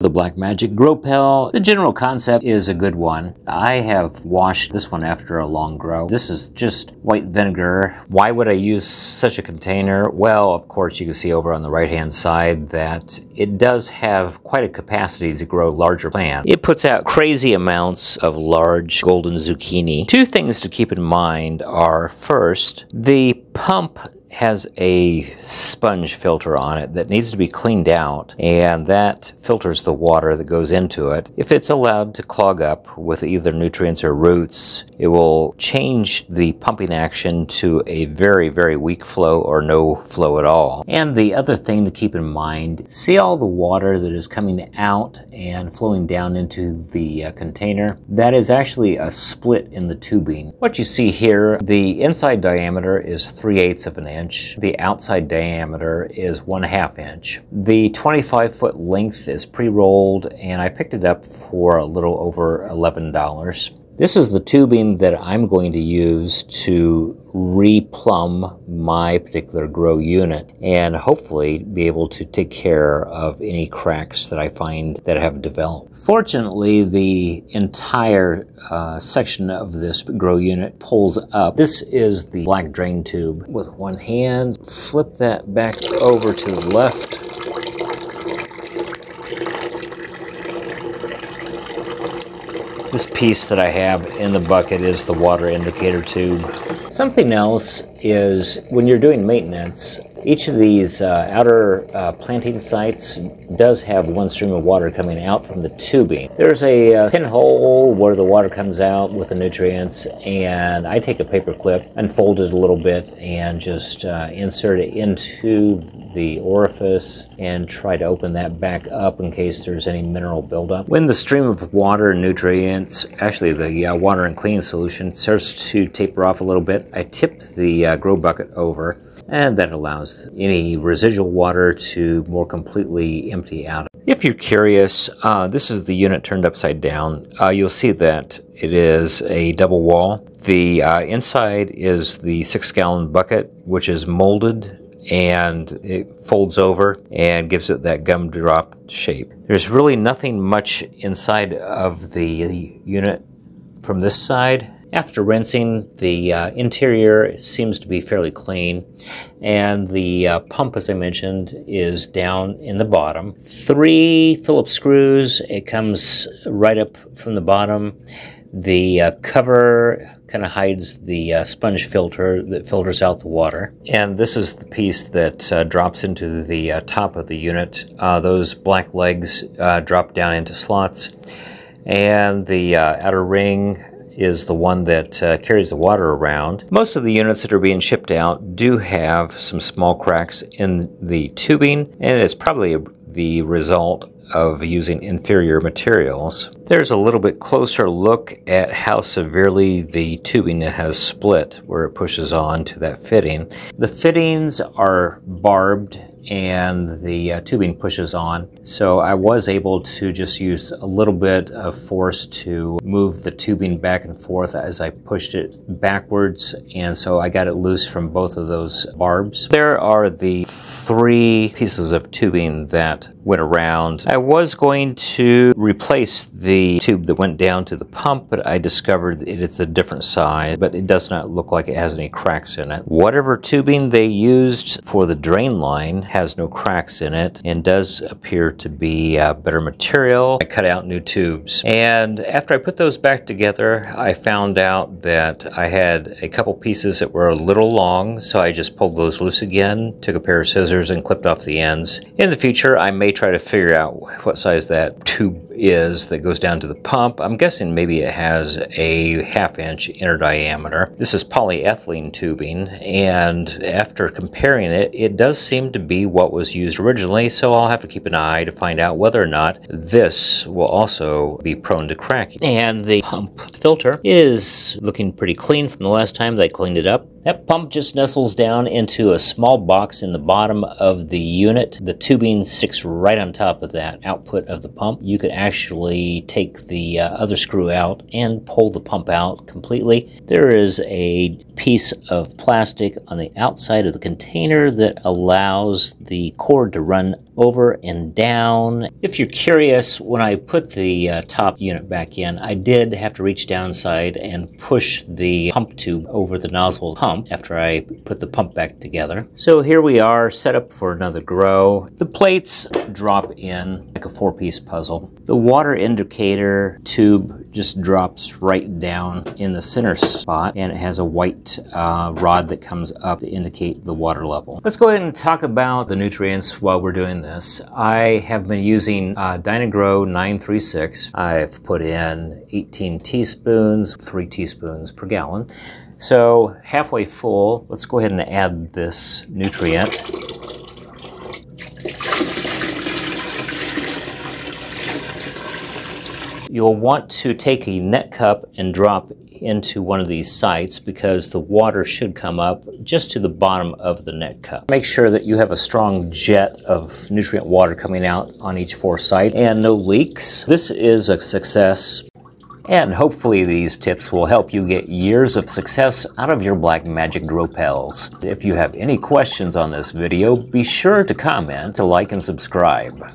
The Black Magic Grow Pail. The general concept is a good one. I have washed this one after a long grow. This is just white vinegar. Why would I use such a container? Well, of course, you can see over on the right-hand side that it does have quite a capacity to grow larger plants. It puts out crazy amounts of large golden zucchini. Two things to keep in mind are, first, the pump has a sponge filter on it that needs to be cleaned out, and that filters the water that goes into it. If it's allowed to clog up with either nutrients or roots, it will change the pumping action to a very, very weak flow or no flow at all. And the other thing to keep in mind, see all the water that is coming out and flowing down into the container? That is actually a split in the tubing. What you see here, the inside diameter is 3/8 of an inch. The outside diameter is 1/2 inch. The 25-foot length is pre-rolled, and I picked it up for a little over $11. This is the tubing that I'm going to use to replumb my particular grow unit and hopefully be able to take care of any cracks that I find that have developed. Fortunately, the entire section of this grow unit pulls up. This is the black drain tube. With one hand, flip that back over to the left. This piece that I have in the bucket is the water indicator tube. Something else is when you're doing maintenance, each of these outer planting sites does have one stream of water coming out from the tubing. There's a pinhole where the water comes out with the nutrients, and I take a paper clip and fold it a little bit and just insert it into the orifice and try to open that back up in case there's any mineral buildup. When the stream of water and nutrients, actually the water and cleaning solution, starts to taper off a little bit, I tip the grow bucket over, and that allows any residual water to more completely empty out. If you're curious, this is the unit turned upside down. You'll see that it is a double wall. The inside is the 6-gallon bucket, which is molded, and it folds over and gives it that gumdrop shape. There's really nothing much inside of the unit from this side. After rinsing, the interior seems to be fairly clean, and the pump, as I mentioned, is down in the bottom. 3 Phillips screws. It comes right up from the bottom. The cover kind of hides the sponge filter that filters out the water. And this is the piece that drops into the top of the unit. Those black legs drop down into slots. And the outer ring is the one that carries the water around. Most of the units that are being shipped out do have some small cracks in the tubing, and it's probably the result of using inferior materials. There's a little bit closer look at how severely the tubing has split where it pushes on to that fitting. The fittings are barbed and the tubing pushes on, so I was able to just use a little bit of force to move the tubing back and forth as I pushed it backwards, and so I got it loose from both of those barbs. There are the 3 pieces of tubing that went around. I was going to replace the tube that went down to the pump, but I discovered it's a different size, but it does not look like it has any cracks in it. Whatever tubing they used for the drain line has no cracks in it and does appear to be better material. I cut out new tubes, and after I put those back together, I found out that I had a couple pieces that were a little long, so I just pulled those loose again, took a pair of scissors and clipped off the ends. In the future, I may try to figure out what size that tube is that goes down to the pump. I'm guessing maybe it has a 1/2 inch inner diameter. This is polyethylene tubing, and after comparing it, it does seem to be what was used originally, so I'll have to keep an eye to find out whether or not this will also be prone to cracking. And the pump filter is looking pretty clean from the last time that I cleaned it up. That pump just nestles down into a small box in the bottom of the unit. The tubing sticks right on top of that output of the pump. You could actually take the other screw out and pull the pump out completely. There is a piece of plastic on the outside of the container that allows the cord to run over and down. If you're curious, when I put the top unit back in, I did have to reach downside and push the pump tube over the nozzle pump after I put the pump back together. So here we are, set up for another grow. The plates drop in like a 4-piece puzzle. The water indicator tube just drops right down in the center spot, and it has a white rod that comes up to indicate the water level. Let's go ahead and talk about the nutrients while we're doing this. I have been using Dynagrow 936. I've put in 18 teaspoons, 3 teaspoons per gallon. So halfway full, let's go ahead and add this nutrient. You'll want to take a net cup and drop into one of these sites because the water should come up just to the bottom of the net cup. Make sure that you have a strong jet of nutrient water coming out on each 4 sites and no leaks. This is a success, and hopefully these tips will help you get years of success out of your Black Magic Grow Pails. If you have any questions on this video, be sure to comment, to like, and subscribe.